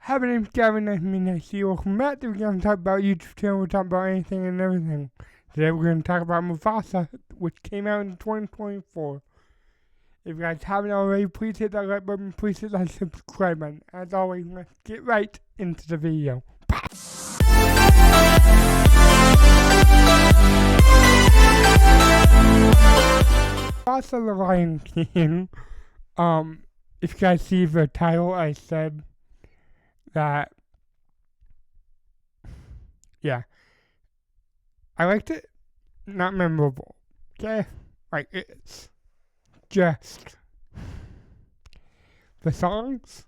Hi, my name's Gavin. Nice to meet you. Welcome back. Today we're going to talk about YouTube channel. We're talking about anything and everything. Today we're going to talk about Mufasa, which came out in 2024. If you guys haven't already, please hit that like button. Please hit that subscribe button. As always, let's get right into the video. Mufasa the Lion King. If you guys see the title, I said that, yeah, I liked it. Not memorable. Okay? Like, it's just the songs.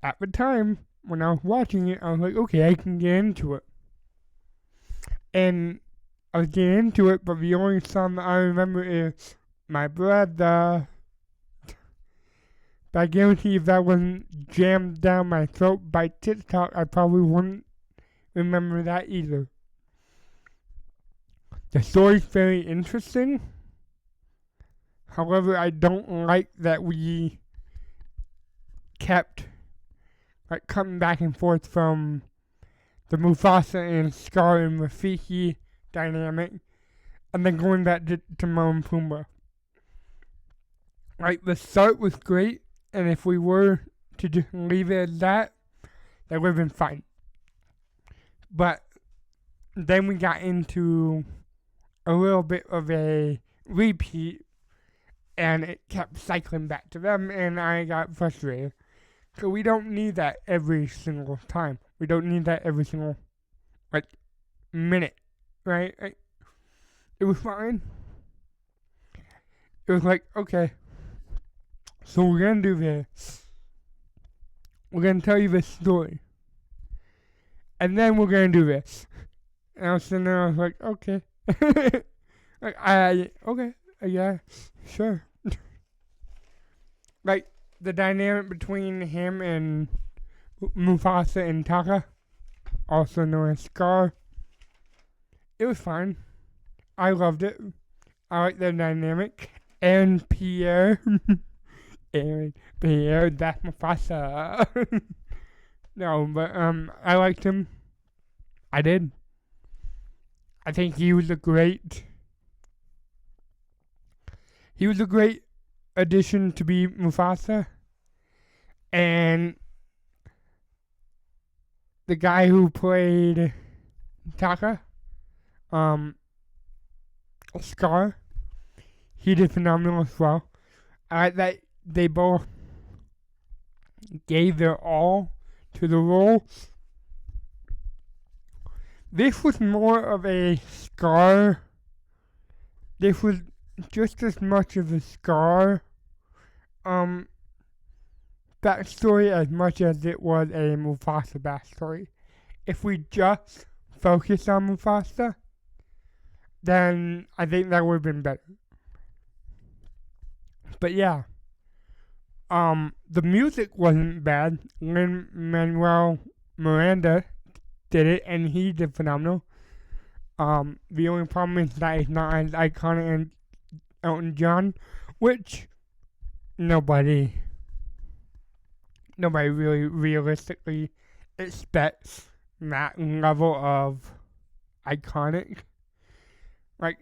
At the time, when I was watching it, I was like, okay, I can get into it. And I was getting into it, but the only song that I remember is My Brother. But I guarantee if that wasn't jammed down my throat by TikTok, I probably wouldn't remember that either. The story's very interesting. However, I don't like that we kept coming back and forth from the Mufasa and Scar and Rafiki dynamic, and then going back to Timon and Pumbaa. The start was great, and if we were to just leave it at that, that would have been fine. But then we got into a little bit of a repeat, and it kept cycling back to them, and I got frustrated. So we don't need that every single time. We don't need that every single, minute, right? It was fine. It was okay, so we're gonna do this. We're gonna tell you this story. And then we're gonna do this. And I was sitting there, I was like, okay. Okay, yeah, sure. The dynamic between him and Mufasa and Taka, also known as Scar, it was fine. I loved it. I like their dynamic. And Pierre. Pierre, that's Mufasa. No, but I liked him. I did. I think he was a great addition to be Mufasa. And the guy who played Taka, Scar, he did phenomenal as well. I like that they both gave their all to the role. This was more of a Scar. This was just as much of a Scar backstory as much as it was a Mufasa backstory. If we just focus on Mufasa, then I think that would have been better. But yeah, the music wasn't bad. Lin-Manuel Miranda did it, and he did phenomenal. The only problem is that he's not as iconic as Elton John, which nobody really realistically expects that level of iconic.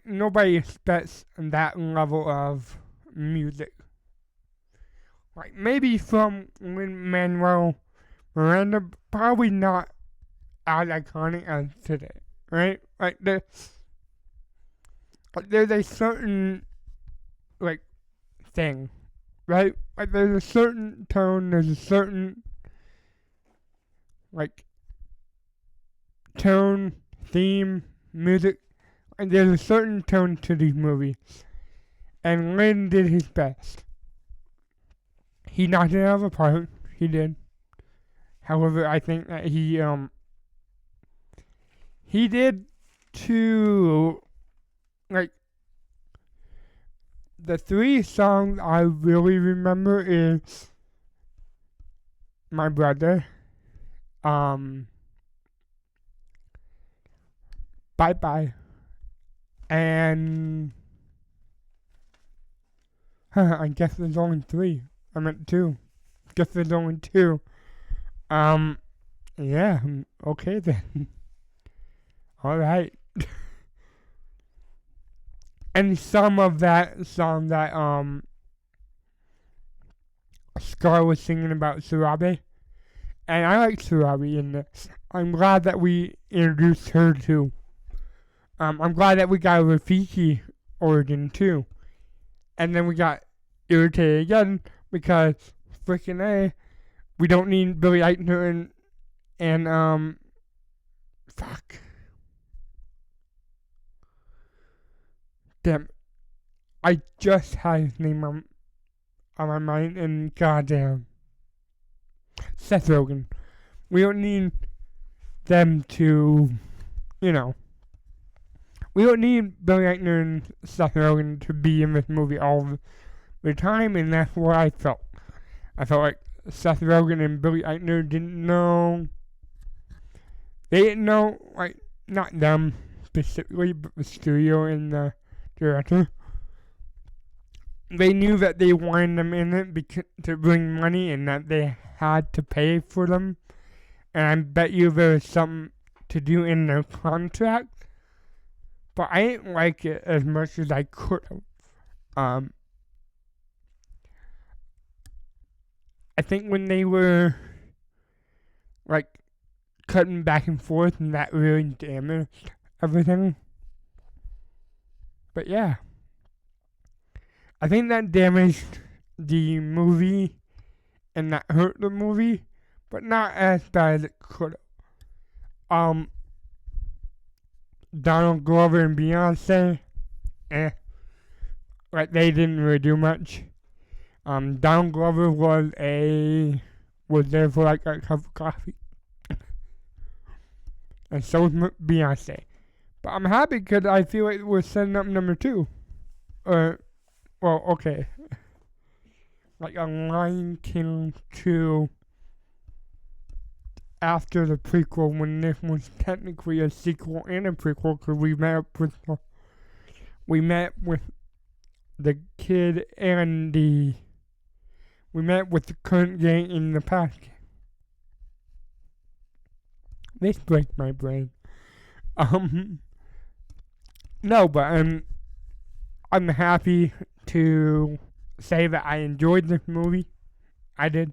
Nobody expects that level of music. Maybe from Lin-Manuel Miranda, probably not as iconic as today, right? There's a certain thing, right? There's a certain tone, there's a certain tone, theme, music, and there's a certain tone to these movies. And Lin did his best. He knocked it out of the park. He did. However, I think that he did too. The three songs I really remember is My Brother, Bye Bye, and I guess there's only three. I meant two. Guess there's only two. Yeah, okay then. Alright. And some of that song that, Scar was singing about Surabe. And I like Surabe in this. I'm glad that we introduced her too. I'm glad that we got a Rafiki origin too. And then we got irritated again because freaking A, we don't need Billy Eichner and fuck. Damn, I just had his name on my mind and goddamn. Seth Rogen. We don't need them to, you know. We don't need Billy Eichner and Seth Rogen to be in this movie all the time, and that's what I felt. I felt like Seth Rogen and Billy Eichner didn't know. They didn't know, like, not them specifically, but the studio and the director. They knew that they wanted them in it to bring money and that they had to pay for them. And I bet you there was something to do in their contract. But I didn't like it as much as I could have. I think when they were, like, cutting back and forth, and that really damaged everything. But yeah. I think that damaged the movie and that hurt the movie, but not as bad as it could have. Donald Glover and Beyonce, like they didn't really do much. Donald Glover was there for like a cup of coffee, and so was Beyonce. But I'm happy because I feel like we're setting up number 2. Well, okay. Like a Lion King 2 after the prequel, when this was technically a sequel and a prequel, because we met with the kid and we met with the current gang in the past. This breaks my brain. No, but I'm happy to say that I enjoyed this movie. I did.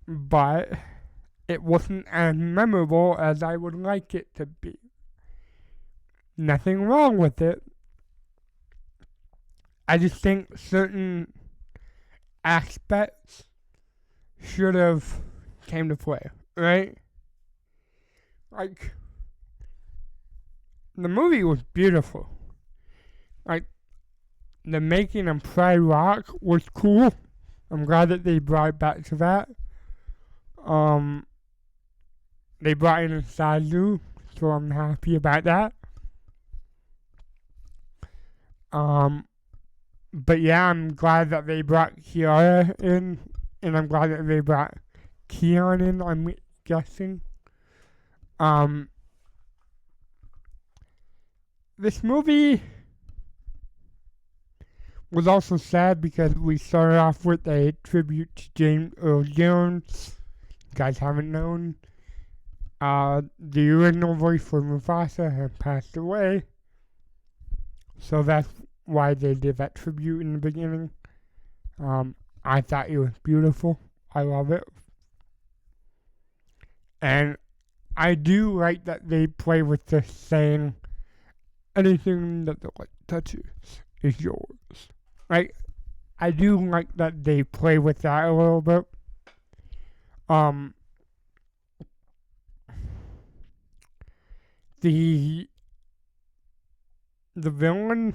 But it wasn't as memorable as I would like it to be. Nothing wrong with it. I just think certain aspects should have came to play, right? Like, the movie was beautiful. Like, the making of Pride Rock was cool. I'm glad that they brought it back to that. They brought in a Sazu, so I'm happy about that. But yeah, I'm glad that they brought Kiara in, and I'm glad that they brought Keon in, I'm guessing. This movie was also sad because we started off with a tribute to James Earl Jones. You guys haven't known. The original voice for Mufasa had passed away. So that's why they did that tribute in the beginning. I thought it was beautiful. I love it. And I do like that they play with this saying, anything that the light touches is yours. Right? I do like that they play with that a little bit. The villain,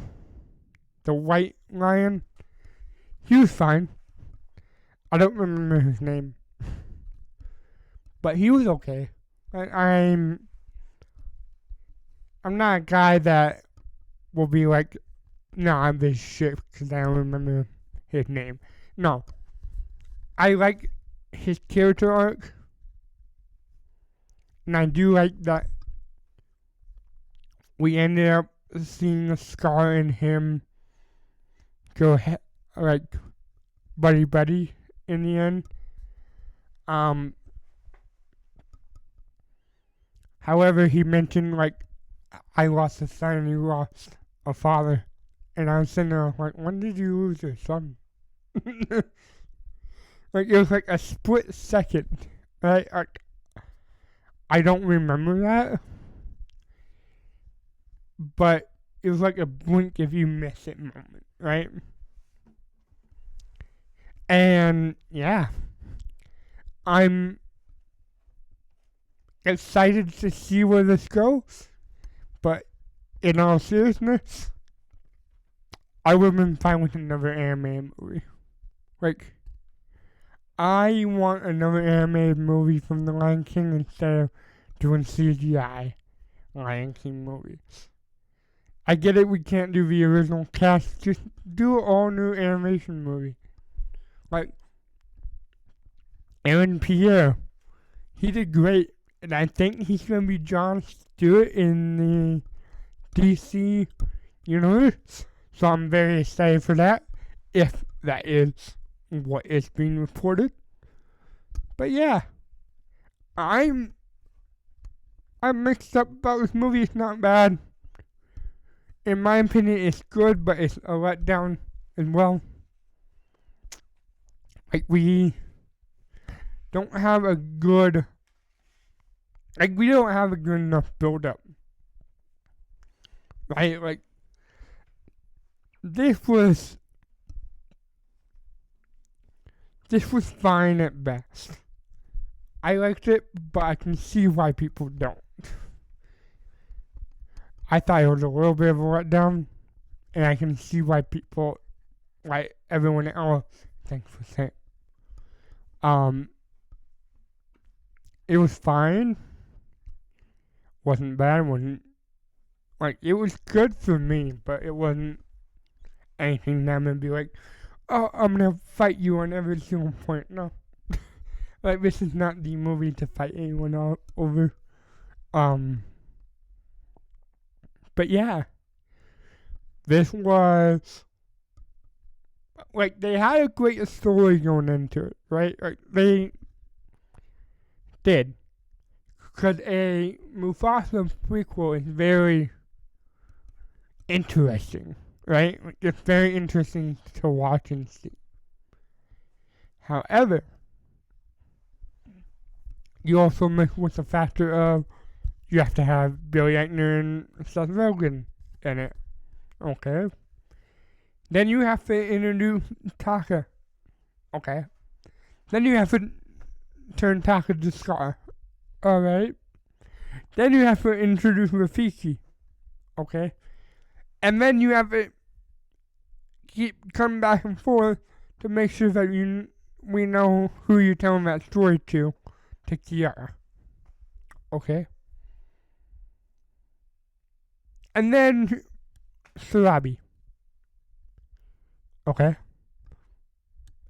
the white lion, he was fine. I don't remember his name, but he was okay. I'm not a guy that will be like, no, I'm this shit because I don't remember his name. No, I like his character arc, and I do like that we ended up seeing Scar and him go like buddy in the end. However, he mentioned, like, I lost a son and you lost a father. And I was sitting there like, when did you lose your son? Like, it was like a split second. Right? Like, I don't remember that. But it was like a blink if you miss it moment, right? And yeah, I'm excited to see where this goes. But in all seriousness, I would have been fine with another anime movie. Like, I want another animated movie from The Lion King instead of doing CGI Lion King movies. I get it, we can't do the original cast, just do an all new animation movie. Like, Aaron Pierre, he did great, and I think he's going to be Jon Stewart in the DC universe, so I'm very excited for that, if that is what is being reported. But yeah, I'm mixed up about this movie. It's not bad. In my opinion, it's good, but it's a letdown as well. Like, we don't have a good enough build up. Right? Like, this was fine at best. I liked it, but I can see why people don't. I thought it was a little bit of a letdown, and I can see why people, like everyone else, thanks for saying. It was fine. Wasn't bad. It was good for me, but it wasn't anything that I'm gonna be like, oh, I'm gonna fight you on every single point. No. Like, this is not the movie to fight anyone over. But yeah, this was, like, they had a great story going into it, right? Like, they did. Because a Mufasa prequel is very interesting, right? Like, it's very interesting to watch and see. However, you also mix with the factor of you have to have Billy Eichner and Seth Rogen in it. Okay. Then you have to introduce Taka. Okay. Then you have to turn Taka to Scar. Alright. Then you have to introduce Rafiki. Okay. And then you have to keep coming back and forth to make sure that we know who you're telling that story to Kiara. Okay. And then Sarabi. Okay.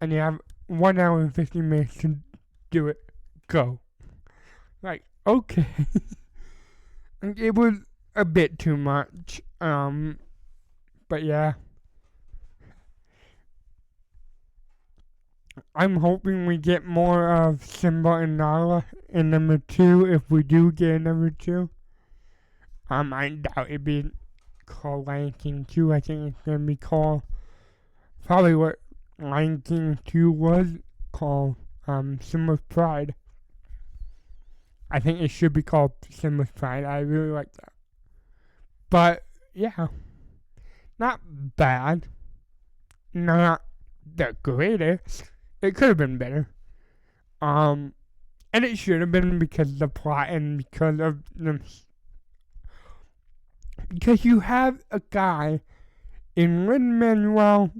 And you have 1 hour and 50 minutes to do it. Go. Like, okay. It was a bit too much. But yeah. I'm hoping we get more of Simba and Nala in number 2 if we do get number 2. I doubt it'd be called Lion King 2. I think it's gonna be called probably what Lion King 2 was called, Simba's Pride. I think it should be called Simba's Pride. I really like that. But yeah, not bad. Not the greatest. It could have been better. And it should have been because of the plot and because of the. Because you have a guy in Lin-Manuel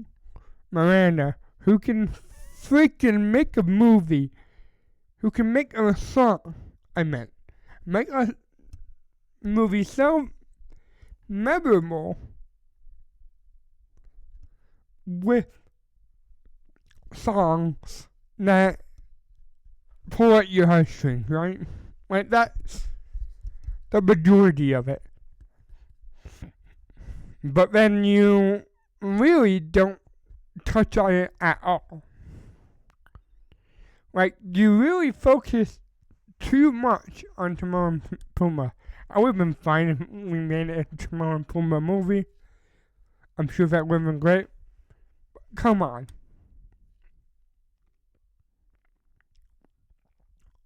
Miranda who can freaking make a movie, who can make a song, make a movie so memorable with songs that pull at your heartstrings, right? Like, that's the majority of it. But then you really don't touch on it at all. Like, you really focus too much on Timon and Pumbaa. I would have been fine if we made it a Timon and Pumbaa movie. I'm sure that would have been great. But come on.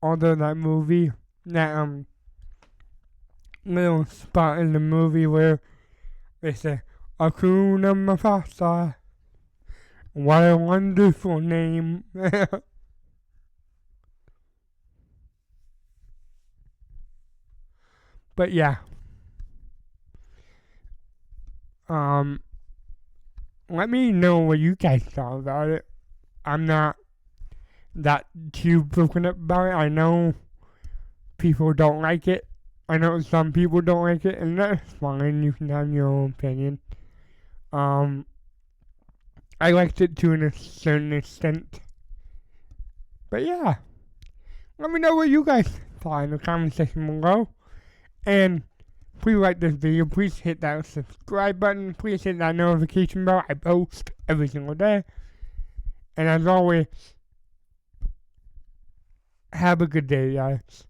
Although that movie, that little spot in the movie where they say, Akuna Mufasa, what a wonderful name. But yeah. Let me know what you guys thought about it. I'm not that too broken up about it. I know people don't like it. I know some people don't like it, and that's fine. You can have your own opinion. I liked it to a certain extent. But yeah, let me know what you guys thought in the comment section below. And please like this video. Please hit that subscribe button. Please hit that notification bell. I post every single day. And as always, have a good day, guys.